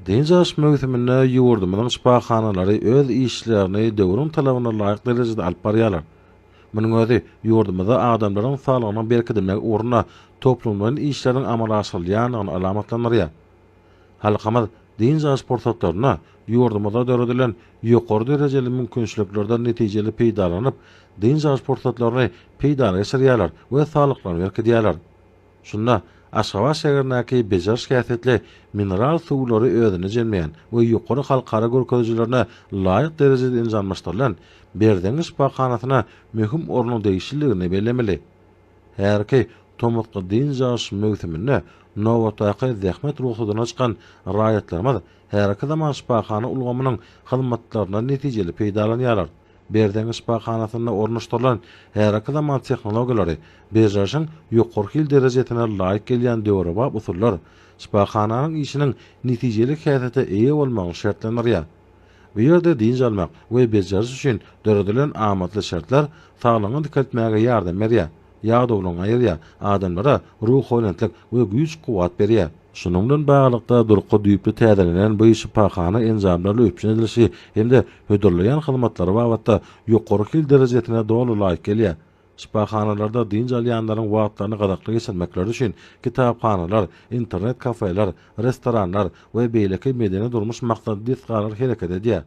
Dinjaş möhüminde ýurdumyň şipahanalary öz işlerini döwrüň talabyna laýyk derejede alyp barýarlar. Munyň özi ýurdumyzda adamlaryň saglygyny berkidilmek uruna toplumlaryň işleriniň amala aşyrylýanyny alamatlanýar. Halkamyz dinjaş portatlaryna ýurdumyzda döredilen ýokary derejeli mümkinçiliklerden netijeli peýdalanyp, dinjaş portatlaryny peýdana geçirýärler we saglyklaryny berkidýärler. Şunda Aşgabat şäherindäki bejar şähetli mineral suwlary özüne jelmeýän we ýokary halkara görkezjilerine laýyk derejede injanmaşdyrylan Berdeňiş bakanatyna möhüm ornuň değişildigini bellemeli. Härki tomutky dinjaş möhüminde nowatdaky zähmet ruhudan açkan raýatlarymyz härki zaman şipahana ulgamynyň hyzmatlaryna netijeli peýdalanýarlar. Berdeňiş şipahanasyna ornaşdyrylan härki zaman tehnologiýalary bejaşyň ýokary derejetine laýyk gelýän döwreba usullar şipahananyň işiniň netijeli häsiýete eýe bolmagyny şertlendirýär. Bu ýerde dinjalmak we bejaş üçin döredilen amatly şertler saglygyny dikkat etmäge ýardam berýär. Ýagdawlaryň aýyrýar, adamlara ruh oýnantlyk we güýç kuwat berýär. Şunundan baglykda durqy düýpli täzelenen bu şipahana enzamlary öpüşenilişi hemde hödürleýän hyzmatlary wagtda ýokary derejetine dolu laýyk gelýär. Şipahanalarda dinjalýanlaryň wagtlaryny gadakly geçirmekleri üçin kitapxanalar, internet kafeler, restoranlar we beýleki medeni durmuş maksatly disgalar hereket edýär.